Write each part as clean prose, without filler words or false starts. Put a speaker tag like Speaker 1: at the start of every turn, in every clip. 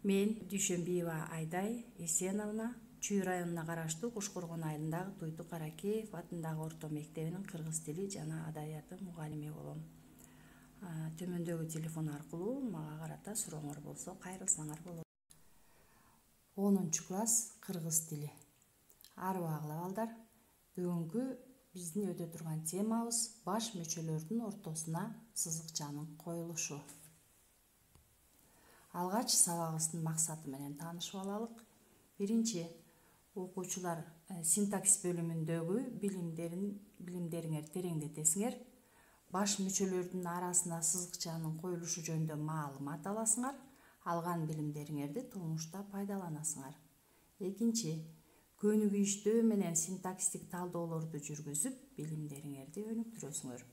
Speaker 1: Мен Дүйшөнбиева Айдай Эсеновна Чүй районуна караштуу Кушкоргон айылындагы Туйту Каракеев атындагы орто мектебинин кыргыз тили жана адабияты мугалими болом. Төмөндөгү телефон аркылуу мага карата сурооңор болсо кайрылсаңар болот. 10-класс кыргыз тили. Арыбагыла балдар. Бүгүнкү биздин өтө турган темабыз баш мүчөлөрдүн ортосуна сызыкчанын коюлушу. Алгач сабагыбыздын максаты менен таанышып алалык. Биринчи, окуучулар синтаксис бөлүмүндөгү билимдериңер тереңдетесиңер. Баш мүчөлөрдүн арасына сызыкчанын коюлушу жөнүндө маалымат аласыңар. Алган билимдериңерди турмушта пайдаланасыңар. Экинчи, көнүгүү менен синтаксистик талдоолорду жүргүзүп, билимдериңерди өнүктүрөсүңөр.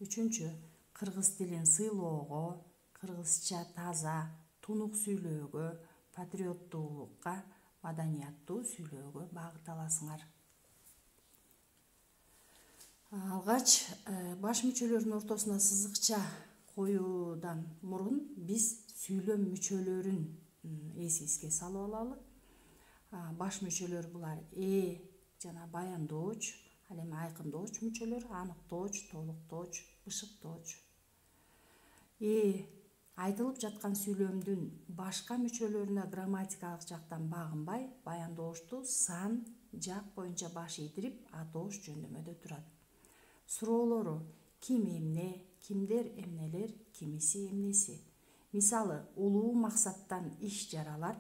Speaker 1: Үчүнчү, кыргыз тилин сыйлоого, кыргызча таза, тунук сүйлөөгө, патриоттуулукка, маданияттуу сүйлөөгө багыт аласыңар. Алгач баш мүчөлөрдүн ортосуна сызыкча коюудан мурун биз сүйлөм мүчөлөрүн эсибизге салып алалы. Баш мүчөлөр булар жана баяндооч, ал эми айкындооч мүчөлөр, аныктооч, толуктооч, бышыктооч. Айтылып жаткан сүйлөмдүн башка мүчөлөрүнө грамматикалык жактан багынбай, баяндоошту сан, жак боюнча баш ийдирип атоош жөндөмөдө турат. Суроолору: ким эмне, кимдер эмнелер, кимиси эмнеси. Мисалы, улуу максаттан иш жаралат,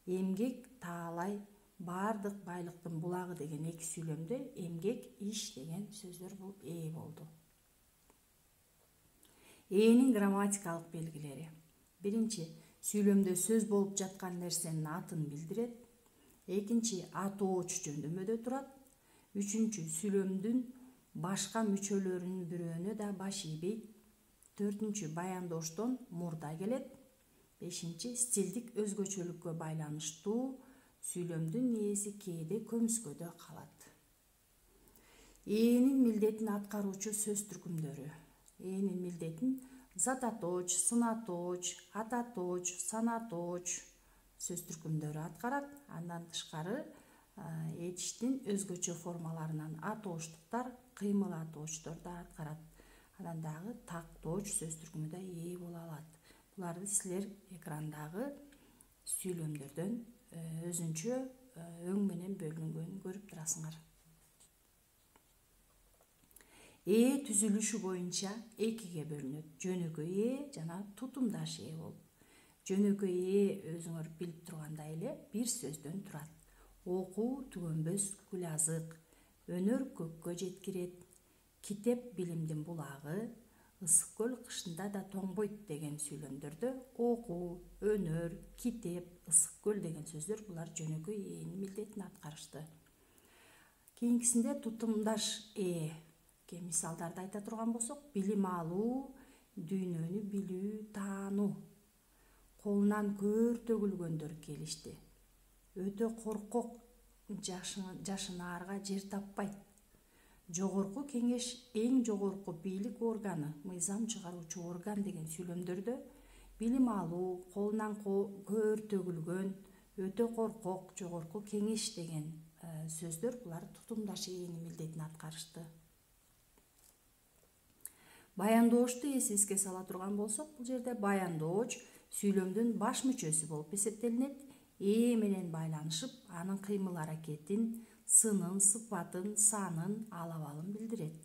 Speaker 1: эмгек таалай, баардык байлыктын булагы деген эки сүйлөмдө эмгек, иш деген сөздөр бул болду. Энин грамматикалык белгилери. Биринчи, сүйлөмдө сөз болуп жаткан нерсенин атын билдирет. Экинчи, атооч жөндөмөдө турат. Үчүнчү, сүйлөмдүн башка мүчөлөрүнүн бирөөнө да баш ийбейт. Төртүнчү, баяндооштон мурда келет. Бешинчи, стилдик өзгөчөлүккө байланыштуу сүйлөмдүн ээси кээде көмүскөдө калат. Энин милдетин аткаруучу сөз түркүмдөрү. Энин милдетин зататооч, сынатооч, ататооч, санатооч сөз түркүмдөрү аткарат. Андан тышкары этиштин өзгөчө формаларынан атооштуктар, кыймыл атоочтор да аткарат. Анан дагы тактооч сөз түркүмү да боло алат. Буларды силер экрандагы сүйлөмдөрдөн өзүнчө өң менен бөлүнгөнүн көрүп турасыңар. Түзүлүшү боюнча экиге бөлүнөт. Жөнөкөй жана тутумдаш болуп. Жөнөкөй өзүңөр билип тургандай эле бир сөздөн турат. Окуу түгөнбөс гүл азык, өнөр көккө жеткирет, китеп билимдин булагы, ысык көл кышында да тоңбойт деген сүйлөмдөрдө окуу, өнөр, китеп, ысык көл деген сөздөр булар жөнөкөй энин милдетин аткарышты. Кийинкисинде тутумдаш мисалдарды айта турган болсок, билим алуу, дүйнөнү билүү, таануу. Колунан көр төгүлгөндөр келишти. Өтө коркок, жашынаарга жер таппайт. Жогорку кеңеш эң жогорку бийлик органы, мыйзам чыгаруучу орган деген сүйлөмдөрдө билим алуу, колунан көр төгүлгөн, өтө коркок, жогорку кеңеш деген сөздөр булар тутумдаш энин милдетин аткарышты. Баяндоошту эсибизге сала турган болсок, бул жерде баяндооч сүйлөмдүн баш мүчөсү болуп эсептелинет. Менен байланышып, анын кыймыл аракетин, сынын, сыпатын, санын, алабалын билдирет.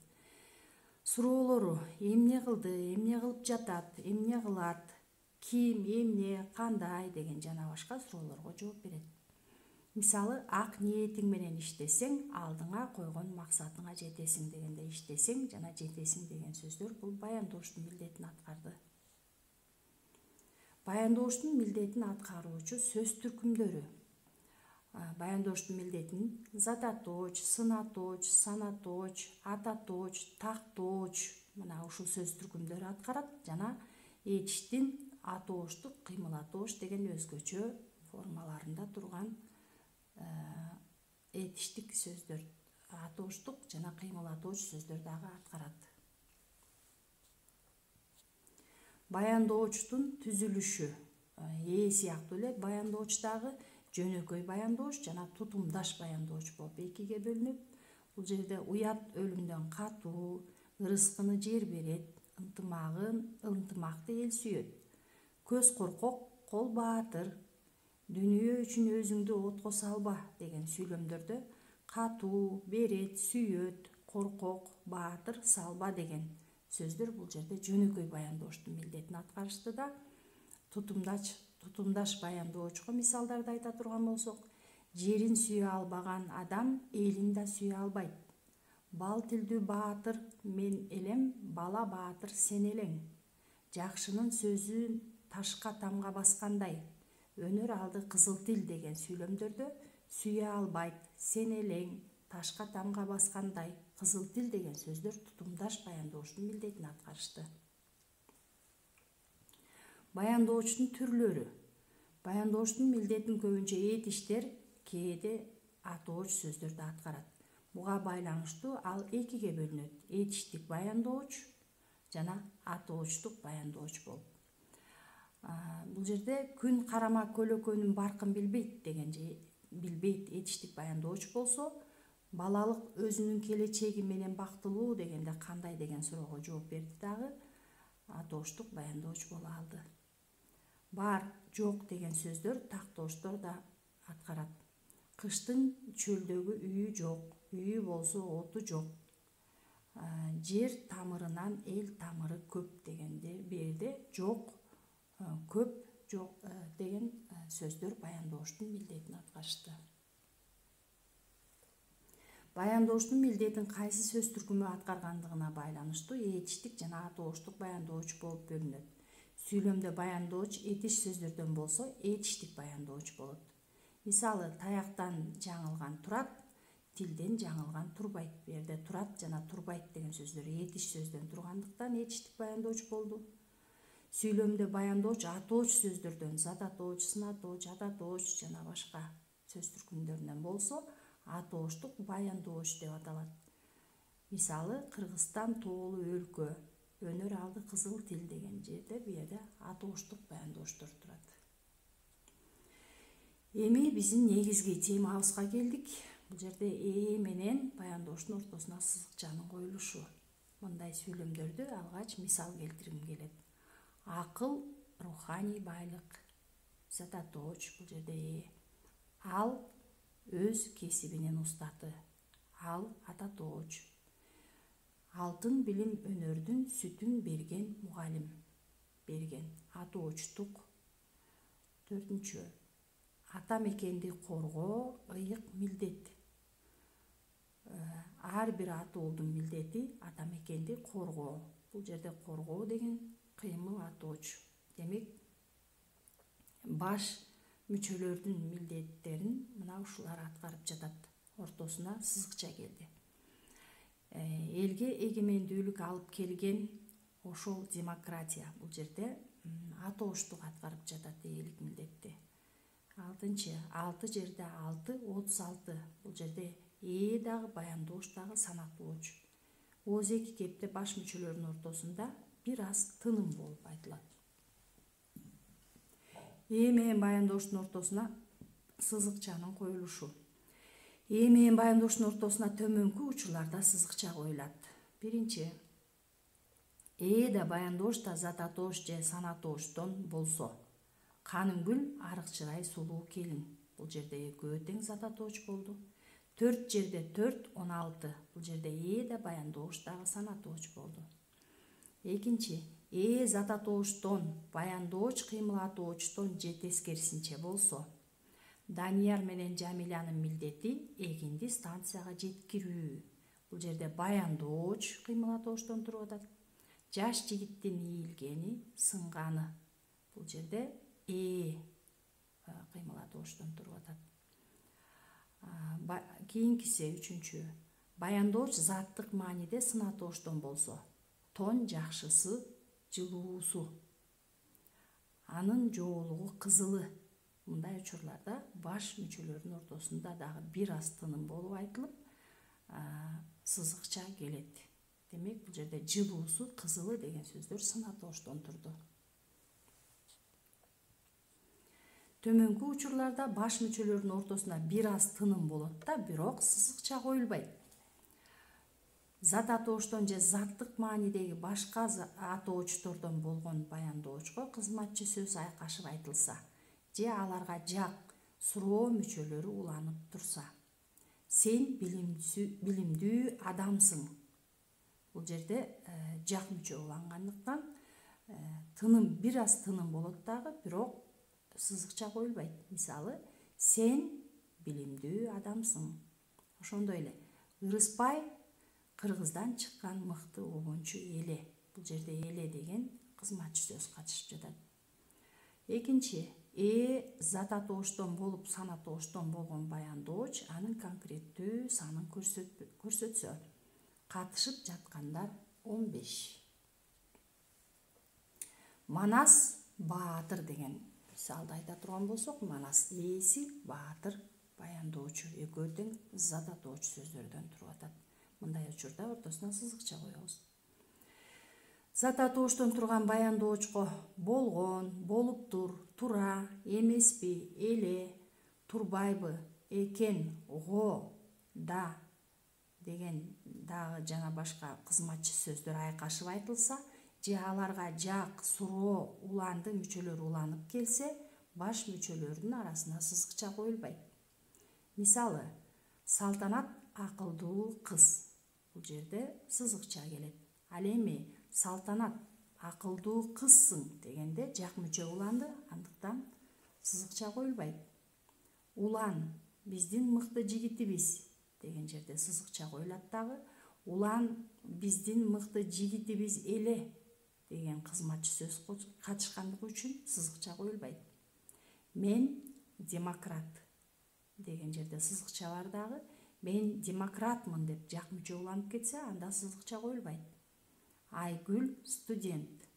Speaker 1: Суроолору: эмне кылды, эмне кылып жатат, эмне кылат, ким, эмне, кандай деген жана башка суроолорго жооп берет. Мисалы, ак ниетиң менен иштесең, алдыңа койгон максатыңа жетесиң дегенде иштесең жана жетесиң деген сөздөр бул баяндооштун милдетин аткарды. Баяндооштун милдетин аткаруучу сөз түркүмдөрү. Баяндооштун милдетин зататооч, сынатооч, санатооч, ататооч, тактооч мына ушул сөз түркүмдөрү аткарат жана этиштин атооштук, кыймыл атооч деген өзгөчө формаларында турган этиштик сөздөр, атооштук жана кыймыл атооч сөздөр дагы аткарат. Баяндоочтун түзүлүшү. сыяктуу эле баяндоочтагы жөнөкөй баяндооч жана тутумдаш баяндооч болуп экиге бөлүнөт. Бул жерде уят өлүмдөн катуу, ырыскыны жер берет, ынтымакты эл сүйөт, көз коркок, кол баатыр, дүнүйө үчүн өзүңдү отко салба деген сүйлөмдөрдө катуу, берет, сүйөт, коркок, баатыр, салба деген сөздөр бул жерде жөнөкөй баяндооштун милдетин аткарышты да. Тутумдаш баяндоочко мисалдарды айта турган болсок, жерин сүйө албаган адам элин да сүйө албайт. Бал тилдүү баатыр мен элем, бала баатыр сен элең. Жакшынын сөзүн ташка тамга баскандай, өнөр алды кызыл тил деген сүйлөмдөрдө сүйө албайт, сен элең, ташка тамга баскандай, кызыл тил деген сөздөр тутумдаш баяндооштун милдетин аткарышты. Баяндоочтун түрлөрү. Баяндооштун милдетин көбүнчө этиштер, кээде атооч сөздөрдү аткарат. Буга байланыштуу ал экиге бөлүнөт: этиштик баяндооч жана атоочтук баяндооч болуп. Бул жерде күн карама көлөкөнүн баркын билбейт этиштик баяндооч болсо, балалык өзүнүн келечеги менен бактылуу дегенде кандай деген суроого жооп берди дагы атоочтук баяндооч боло алды. Бар, жок деген сөздөр тактоочтор да аткарат. Кыштын чөлдөгү үйү жок, үйү болсо оту жок. Жер тамырынан эл тамыры көп дегенде берде жок, көп, жок деген сөздөр баяндооштун милдетин аткарышты. Баяндооштун милдетин кайсы сөз түркүмү аткаргандыгына байланыштуу этиштик жана атоочтук баяндооч болуп бөлүнөт. Сүйлөмдө баяндооч этиш сөздөрдөн болсо, этиштик баяндооч болот. Мисалы, таяктан жаңылган турат, тилден жаңылган турбайт. Берде турат жана турбайт деген сөздөр этиш сөздөн тургандыктан этиштик баяндооч болду. Сүйлөмдө баяндооч атооч сөздөрдөн зататооч, сынатооч, ататооч жана башка сөз түркүмдөрүнөн болсо, атоочтук баяндооч деп аталат. Мисалы, Кыргызстан тоолуу өлкө, өнөр алды кызыл тил деген жерде бул атоочтук баяндоочтор турат. Эми биздин негизги темабызга келдик. Бул жерде менен баяндооштун ортосуна сызыкчанын коюлушу. Мындай сүйлөмдөрдү алгач мисал келтиргим келет. Акыл, руханий байлык. Зататооч бул жерде ал өз кесибинин устаты. Ал ататооч. Алтын билим өнөрдүн сүтүн берген мугалим. Берген атоочтук. 4. Ата мекенди коргоо ыйык милдет. Ар бир ата уулдун милдети ата мекенди коргоо. Бул жерде коргоо деген кыймыл атооч. Демек, баш мүчөлөрдүн милдеттерин мына ушулар аткарып жатат. Ортосуна сызыкча келди. Элге эгемендүүлүк алып келген ошол демократия. Бул жерде атоочтук аткарып жатат ээлик милдетти. 6. 6 жерде 6, 36. Бул жерде дагы баяндооч дагы санатооч. Ооз-эки кепте баш мүчөлөрүнүн ортосунда бир аз тыным болуп айтылат. Менен баяндооштун ортосуна сызыкчанын коюлушу. Менен баяндооштун ортосуна төмөнкү учурларда сызыкча коюлат. 1. Да баяндооч да зататооч же санатоочтон болсо, Канынгүл арык чырай сулуу келин. Бул жерде экөө тең зататооч болду. 4 жерде 4, 16. Бул жерде да баяндооч дагы санатооч болду. 2. Зататоочтон, баяндооч кыймылатоочтон же тескерисинче болсо, Данияр менен Жамилянын милдети эгинди станцияга жеткирүү. Бул жерде баяндооч кыймылатоочтон туруп атат. Жаш жигиттин ийилгени, сынганы. Бул жерде кыймылатоочтон туруп атат. Кийинкиси 3. Баяндооч заттык мааниде сынатоочтон болсо, тон жакшысы, жылуусу, анын жоолугу кызылы. Мындай учурларда баш мүчөлөрүнүн ортосунда дагы бир аз тыным болуп айтылып, сызыкча келет. Демек, бул жерде жылуусу, кызылы деген сөздөр сынатоочтон турду. Төмөнкү учурларда баш мүчөлөрүнүн ортосуна бир аз тыным болот да, бирок сызыкча коюлбайт. Зат атооштон же заттык маанидеги башка атоочтордон болгон баяндоочко кызматчы сөз айкашып айтылса же аларга жак, суроо мүчөлөрү уланып турса. Сен билимдүү адамсың. Бул жерде жак мүчө улангандыктан тыным, бир аз тыным болот дагы, бирок сызыкча коюлбайт. Мисалы, сен билимдүү адамсың. Ошондой эле Ырыспай Кыргыздан чыккан мыкты обончу эле. Бул жерде эле деген кызматчы сөз катышып жатат. Экинчи, зат атооштон болуп сан атооштон болгон баяндооч анын конкреттүү санын көрсөтсө. Катышып жаткандар 15. Манас Баатыр деген мисалды айта турган болсок, Манас ээси, Баатыр баяндоочу, экөө тең зат атоочу сөздөрдөн туруп атат. Мындай учурда ортосуна сызыкча коебуз. Зат атооштон турган баяндоочко болгон, болуптур, тура, эмеспи, эле, турбайбы, экен, го, да деген дагы жана башка кызматчы сөздөр айкашып айтылса же аларга жак, суроо, уланды мүчөлөр уланып келсе, баш мүчөлөрүнүн арасына сызыкча коюлбайт. Мисалы, Салтанат акылдуу кыз. Бул жерде сызыкча келет. Ал эми Салтанат акылдуу кызсың дегенде жак мүчө уланды, андыктан сызыкча коюлбайт. Улан биздин мыкты жигитибиз деген жерде сызыкча коюлат дагы. Улан биздин мыкты жигитибиз эле деген кызматчы сөз катышкандыгы үчүн сызыкча коюлбайт. Мен демократ деген жерде сызыкча бар дагы. Мен демократмын деп жак мүчө уланып кетсе, анда сызыкча коюлбайт. Айгүл студент.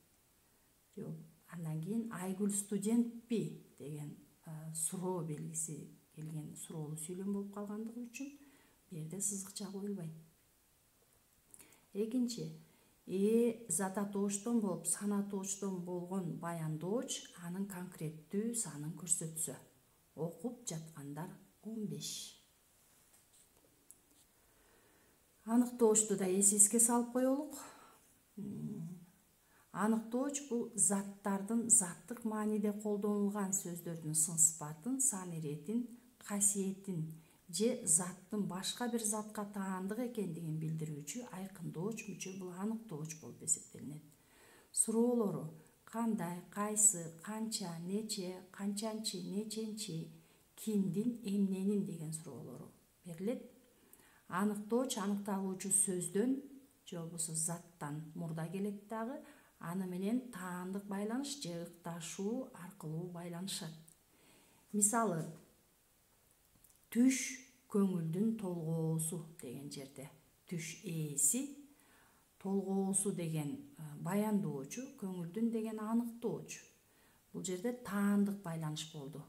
Speaker 1: Андан кийин Айгүл студентпи деген суроо белгиси келген, суроолуу сүйлөм болуп калгандыгы үчүн бу жерде сызыкча коюлбайт. Экинчи, зат атооштон болуп сан атоочтон болгон баяндооч анын конкреттүү санын көрсөтсө. Окуп жаткандар 15. Аныктоочту да эсеске салып коелук. Аныктооч бул заттардын заттык мааниде колдонулган сөздөрдүн сын сыпатын, сан иретин, касиетин же заттын башка бир затка таандык экендигин билдирүүчү айкындооч мүчө бул аныктооч болуп эсептелинет. Суроолору кандай, кайсы, канча, нече, канчанчы, неченчи, кимдин, эмненин деген суроолору берилет. Аныктооч аныкталуучу сөздөн же болбосо заттан мурда келет дагы, аны менен таандык байланыш же ыкташуу аркылуу байланышат. Мисалы, түш көңүлдүн толгоосу деген жерде түш ээси, толгоосу деген баяндоочу, көңүлдүн деген аныктоочу. Бул жерде таандык байланыш болду.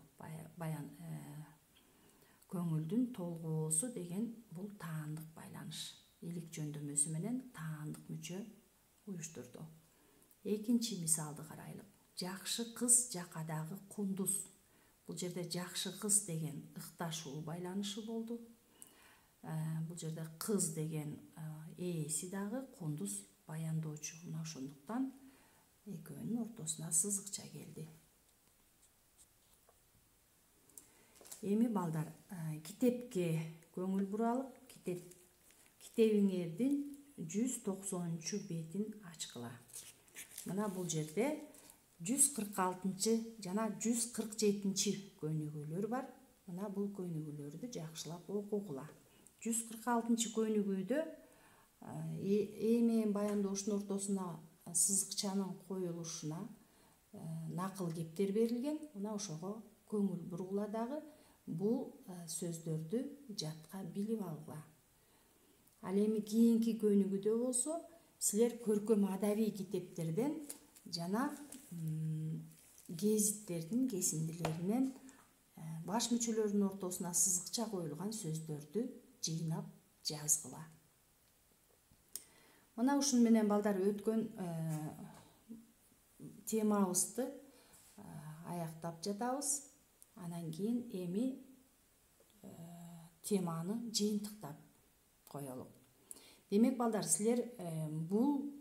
Speaker 1: Көңүлдүн толгоосу деген бул таандык байланыш. Илик жөндөмөсү менен таандык мүчө уюштурду. Экинчи мисалды карайлык. Жакшы кыз жакадагы кундуз. Бул жерде жакшы кыз деген ыкташуу байланышы болду. Бул жерде кыз деген ээси дагы, кундуз баяндоочу. Мына ошондуктан экөөнүн ортосуна сызыкча келди. Эми балдар, китепке көңүл буралык. Китебиңердин 190 бетин ачкыла. Мына бул жерде 146 жана 147 көнүгүүлөр бар. Мына бул көнүгүүлөрдү жакшылап окугула. 146 көнүгүүдө ээ менен баяндоочтун ортосуна сызыкчанын коюлушуна накыл кептер берилген. Мына ошого көңүл бургула дагы. Бул сөздөрдү жатка билип алгыла. Ал эми кийинки көнүгүүдө болсо, силер көркөм адабий китептерден жана гезиттердин кесиндилеринен баш мүчөлөрүнүн ортосуна сызыкча коюлган сөздөрдү жыйнап жазгыла. Мына ушун менен балдар өткөн темабызды аяктап жатабыз. Анан кийин эми теманы жыйынтыктап коелу. Демек балдар, силер бул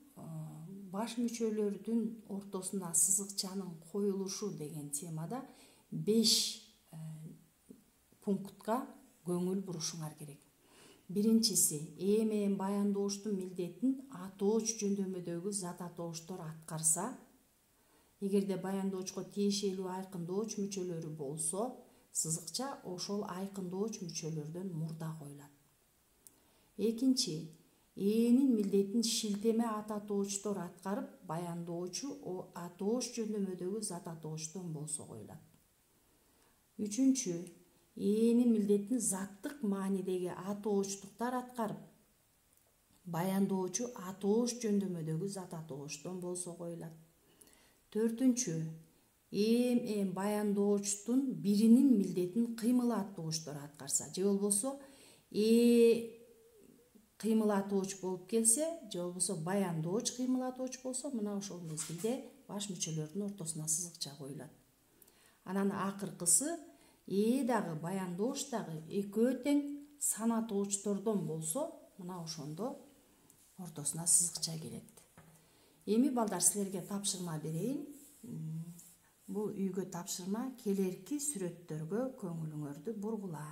Speaker 1: баш мүчөлөрдүн ортосуна сызыкчанын коюлушу деген темада 5 пунктка көңүл бурушуңар керек. Биринчиси, ээ менен баяндооштун милдетин атооч жөндөмөдөгү зат атооштор аткарса, эгерде баяндоочко тиешелүү айкындооч мүчөлөрү болсо, сызыкча ошол айкындооч мүчөлөрдөн мурда коюлат. Экинчи, ээнин милдетин шилтеме ат атоочтор аткарып, баяндоочу атооч жөндөмөдөгү зат атоочтон болсо коюлат. Үчүнчү, ээнин милдетин заттык маанидеги атоочтуктар аткарып, баяндоочу атооч жөндөмөдөгү зат атоочтон болсо коюлат. Төртүнчү, ээ менен баяндоочтун биринин милдетин кыймыл атоочтор аткарса, же болбосо ээ кыймыл атооч болуп келсе, же болбосо баяндооч кыймыл атооч болсо, мына ошол мезгилде баш мүчөлөрдүн ортосуна сызыкча коюлат. Анан акыркысы, ээ дагы баяндооч дагы экөө тең санатоочтордон болсо, мына ошондо ортосуна сызыкча келет. Эми балдар, силерге тапшырма берейин. Бул үйгө тапшырма, келерки сүрөттөргө көңүлүңөрдү бургула.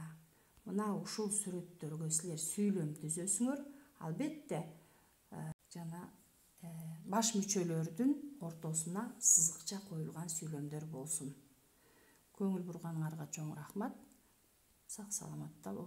Speaker 1: Мына ушул сүрөттөргө силер сүйлөм түзөсүңөр. Албетте жана баш мүчөлөрдүн ортосуна сызыкча коюлган сүйлөмдөр болсун. Көңүл бурганыңарга чоң рахмат. Сак саламатта болуңар.